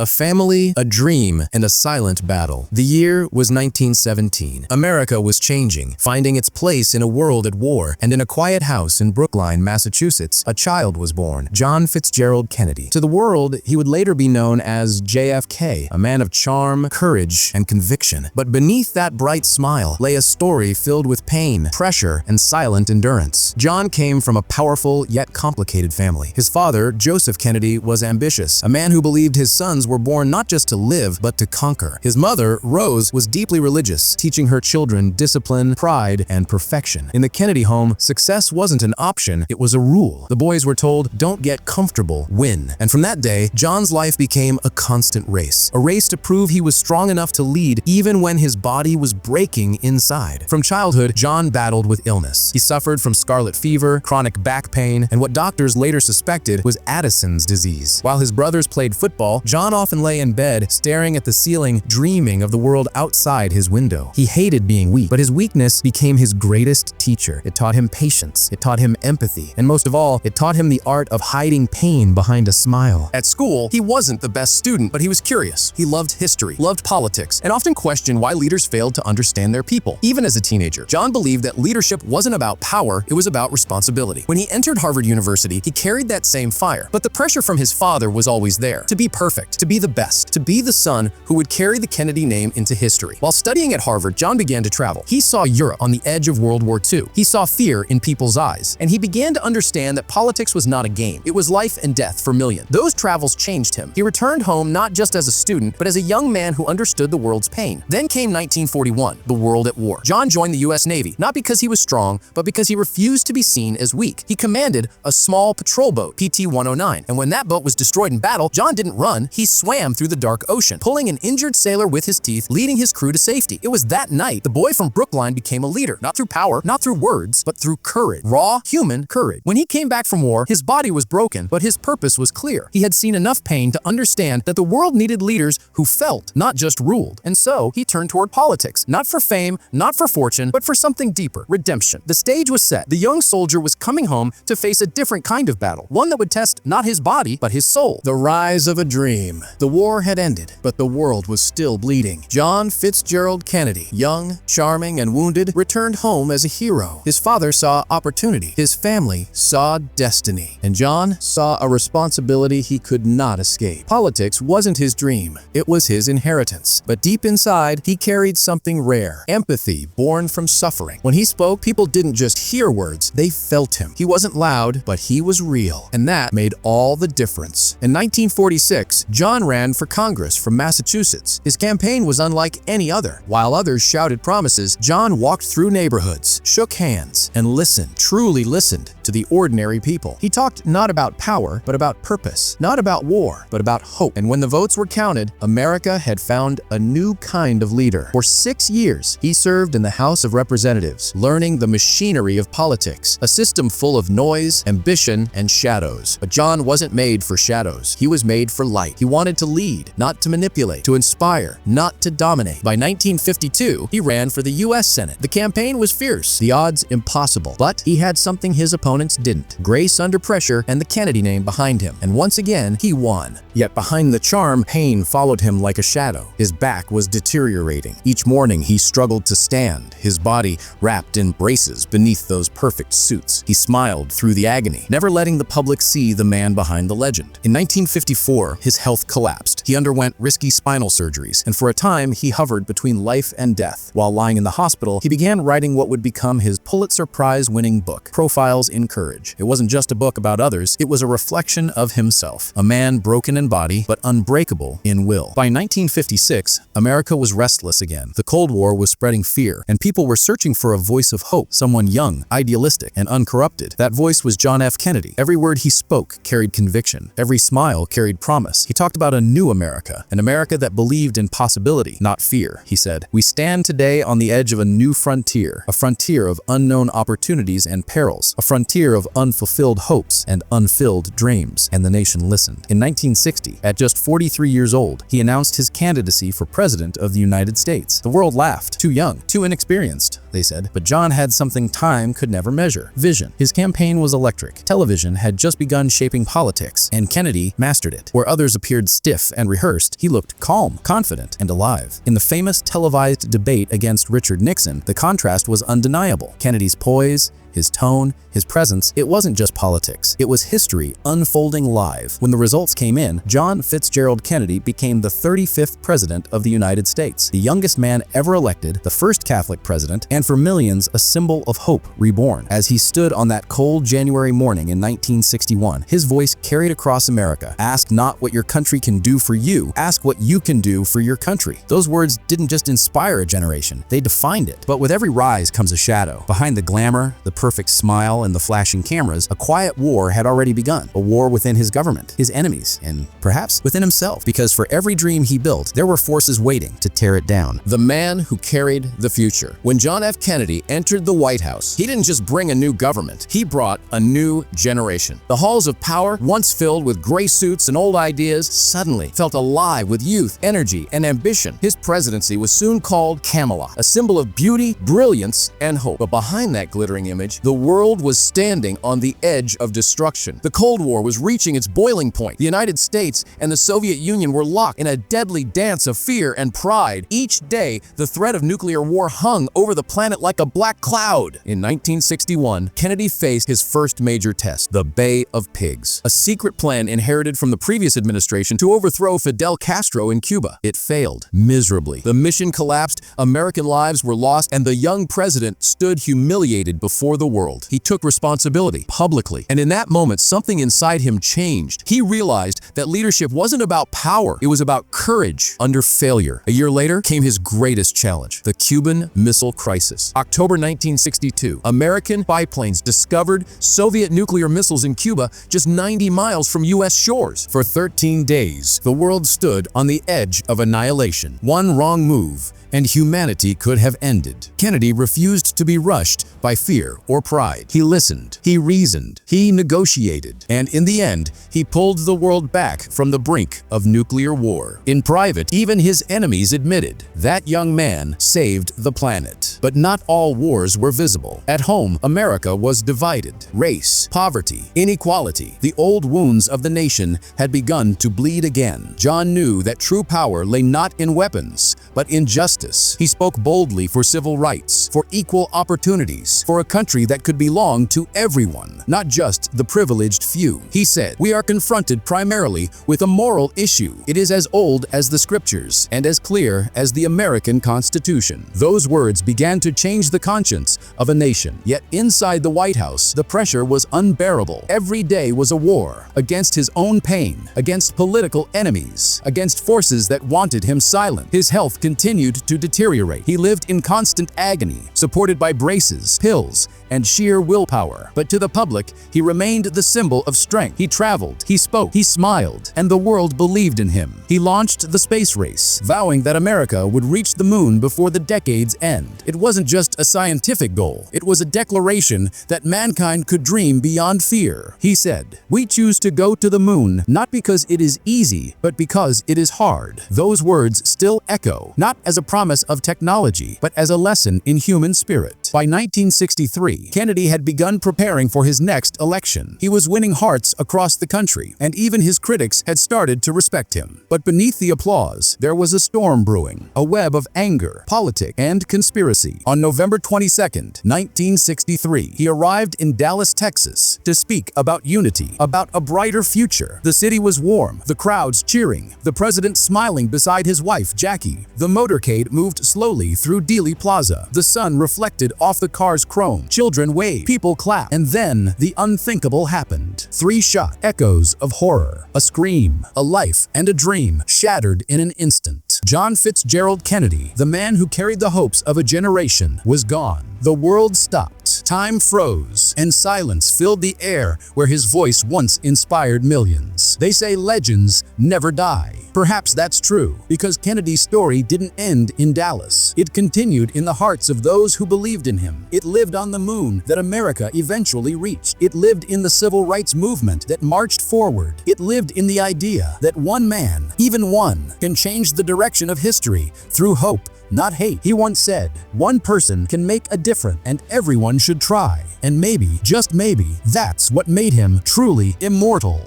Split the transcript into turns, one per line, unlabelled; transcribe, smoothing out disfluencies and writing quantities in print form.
A family, a dream, and a silent battle. The year was 1917. America was changing, finding its place in a world at war, and in a quiet house in Brookline, Massachusetts, a child was born, John Fitzgerald Kennedy. To the world, he would later be known as JFK, a man of charm, courage, and conviction. But beneath that bright smile lay a story filled with pain, pressure, and silent endurance. John came from a powerful yet complicated family. His father, Joseph Kennedy, was ambitious, a man who believed his sons were born not just to live, but to conquer. His mother, Rose, was deeply religious, teaching her children discipline, pride, and perfection. In the Kennedy home, success wasn't an option, it was a rule. The boys were told, don't get comfortable, win. And from that day, John's life became a constant race. A race to prove he was strong enough to lead even when his body was breaking inside. From childhood, John battled with illness. He suffered from scarlet fever, chronic back pain, and what doctors later suspected was Addison's disease. While his brothers played football, John often lay in bed, staring at the ceiling, dreaming of the world outside his window. He hated being weak, but his weakness became his greatest teacher. It taught him patience, it taught him empathy, and most of all, it taught him the art of hiding pain behind a smile. At school, he wasn't the best student, but he was curious. He loved history, loved politics, and often questioned why leaders failed to understand their people. Even as a teenager, John believed that leadership wasn't about power, it was about responsibility. When he entered Harvard University, he carried that same fire, but the pressure from his father was always there. To be perfect, to be the best, to be the son who would carry the Kennedy name into history. While studying at Harvard, John began to travel. He saw Europe on the edge of World War II. He saw fear in people's eyes, and he began to understand that politics was not a game. It was life and death for millions. Those travels changed him. He returned home not just as a student, but as a young man who understood the world's pain. Then came 1941, the world at war. John joined the U.S. Navy, not because he was strong, but because he refused to be seen as weak. He commanded a small patrol boat, PT-109, and when that boat was destroyed in battle, John didn't run, he swam through the dark ocean, pulling an injured sailor with his teeth, leading his crew to safety. It was that night the boy from Brookline became a leader, not through power, not through words, but through courage. Raw, human courage. When he came back from war, his body was broken, but his purpose was clear. He had seen enough pain to understand that the world needed leaders who felt, not just ruled. And so, he turned toward politics, not for fame, not for fortune, but for something deeper, redemption. The stage was set. The young soldier was coming home to face a different kind of battle, one that would test not his body, but his soul. The rise of a dream. The war had ended, but the world was still bleeding. John Fitzgerald Kennedy, young, charming, and wounded, returned home as a hero. His father saw opportunity. His family saw destiny. And John saw a responsibility he could not escape. Politics wasn't his dream. It was his inheritance. But deep inside, he carried something rare. Empathy born from suffering. When he spoke, people didn't just hear words, they felt him. He wasn't loud, but he was real. And that made all the difference. In 1946, John ran for Congress from Massachusetts. His campaign was unlike any other. While others shouted promises, John walked through neighborhoods, shook hands, and listened, truly listened to the ordinary people. He talked not about power, but about purpose. Not about war, but about hope. And when the votes were counted, America had found a new kind of leader. For 6 years, he served in the House of Representatives, learning the machinery of politics, a system full of noise, ambition, and shadows. But John wasn't made for shadows. He was made for light. He wanted to lead, not to manipulate, to inspire, not to dominate. By 1952, he ran for the U.S. Senate. The campaign was fierce, the odds impossible, but he had something his opponents didn't: grace under pressure and the Kennedy name behind him. And once again, he won. Yet behind the charm, pain followed him like a shadow. His back was deteriorating. Each morning, he struggled to stand, his body wrapped in braces beneath those perfect suits. He smiled through the agony, never letting the public see the man behind the legend. In 1954, his health collapsed. He underwent risky spinal surgeries, and for a time, he hovered between life and death. While lying in the hospital, he began writing what would become his Pulitzer Prize-winning book, Profiles in Courage. It wasn't just a book about others, it was a reflection of himself, a man broken in body, but unbreakable in will. By 1956, America was restless again. The Cold War was spreading fear, and people were searching for a voice of hope, someone young, idealistic, and uncorrupted. That voice was John F. Kennedy. Every word he spoke carried conviction. Every smile carried promise. He talked about a new America, an America that believed in possibility, not fear. He said, "We stand today on the edge of a new frontier, a frontier of unknown opportunities and perils, a frontier frontier of unfulfilled hopes and unfilled dreams, and the nation listened. In 1960, at just 43 years old, he announced his candidacy for President of the United States. The world laughed. Too young, too inexperienced, they said. But John had something time could never measure: vision. His campaign was electric. Television had just begun shaping politics, and Kennedy mastered it. Where others appeared stiff and rehearsed, he looked calm, confident, and alive. In the famous televised debate against Richard Nixon, the contrast was undeniable. Kennedy's poise, his tone, his presence, it wasn't just politics. It was history unfolding live. When the results came in, John Fitzgerald Kennedy became the 35th President of the United States, the youngest man ever elected, the first Catholic president, and for millions, a symbol of hope reborn. As he stood on that cold January morning in 1961, his voice carried across America: "Ask not what your country can do for you, ask what you can do for your country." Those words didn't just inspire a generation, they defined it. But with every rise comes a shadow. Behind the glamour, the perfect smile, and the flashing cameras, a quiet war had already begun. A war within his government, his enemies, and perhaps within himself. Because for every dream he built, there were forces waiting to tear it down.
The man who carried the future. When John F. Kennedy entered the White House, he didn't just bring a new government, he brought a new generation. The halls of power, once filled with gray suits and old ideas, suddenly felt alive with youth, energy, and ambition. His presidency was soon called Camelot, a symbol of beauty, brilliance, and hope. But behind that glittering image, the world was standing on the edge of destruction. The Cold War was reaching its boiling point. The United States and the Soviet Union were locked in a deadly dance of fear and pride. Each day, the threat of nuclear war hung over the planet like a black cloud. In 1961, Kennedy faced his first major test, the Bay of Pigs, a secret plan inherited from the previous administration to overthrow Fidel Castro in Cuba. It failed miserably. The mission collapsed, American lives were lost, and the young president stood humiliated before the world. He took responsibility publicly, and in that moment, something inside him changed. He realized that leadership wasn't about power, it was about courage under failure. A year later came his greatest challenge, the Cuban Missile Crisis. October 1962, American biplanes discovered Soviet nuclear missiles in Cuba just 90 miles from U.S. shores. For 13 days, the world stood on the edge of annihilation. One wrong move, and humanity could have ended. Kennedy refused to be rushed by fear or pride. He listened, he reasoned, he negotiated, and in the end, he pulled the world back from the brink of nuclear war. In private, even his enemies admitted that young man saved the planet. But not all wars were visible. At home, America was divided. Race, poverty, inequality, the old wounds of the nation had begun to bleed again. John knew that true power lay not in weapons, but in justice. He spoke boldly for civil rights, for equal opportunities, for a country that could belong to everyone, not just the privileged few. He said, "We are confronted primarily with a moral issue. It is as old as the scriptures and as clear as the American Constitution." Those words began to change the conscience of a nation. Yet inside the White House, the pressure was unbearable. Every day was a war against his own pain, against political enemies, against forces that wanted him silent. His health continued to deteriorate. He lived in constant agony, supported by braces, pills, and sheer willpower. But to the public, he remained the symbol of strength. He traveled, he spoke, he smiled, and the world believed in him. He launched the space race, vowing that America would reach the moon before the decade's end. It wasn't just a scientific goal. It was a declaration that mankind could dream beyond fear. He said, "We choose to go to the moon, not because it is easy, but because it is hard." Those words still echo, not as a promise of technology, but as a lesson in human spirit. By 1963, Kennedy had begun preparing for his next election. He was winning hearts across the country, and even his critics had started to respect him. But beneath the applause, there was a storm brewing, a web of anger, politics, and conspiracy. On November 22, 1963, he arrived in Dallas, Texas, to speak about unity, about a brighter future. The city was warm, the crowds cheering, the president smiling beside his wife, Jackie. The motorcade moved slowly through Dealey Plaza. The sun reflected off the car's chrome. Children waved, people clapped, and then the unthinkable happened. 3 shots, echoes of horror, a scream, a life, and a dream shattered in an instant. John Fitzgerald Kennedy, the man who carried the hopes of a generation, was gone. The world stopped, time froze, and silence filled the air where his voice once inspired millions. They say legends never die. Perhaps that's true, because Kennedy's story
didn't end in Dallas. It continued in the hearts of those who believed in him. It lived on the moon that America eventually reached. It lived in the civil rights movement that marched forward. It lived in the idea that one man, even one, can change the direction of history through hope, not hate. He once said, "One person can make a difference and everyone should try." And maybe, just maybe, that's what made him truly immortal.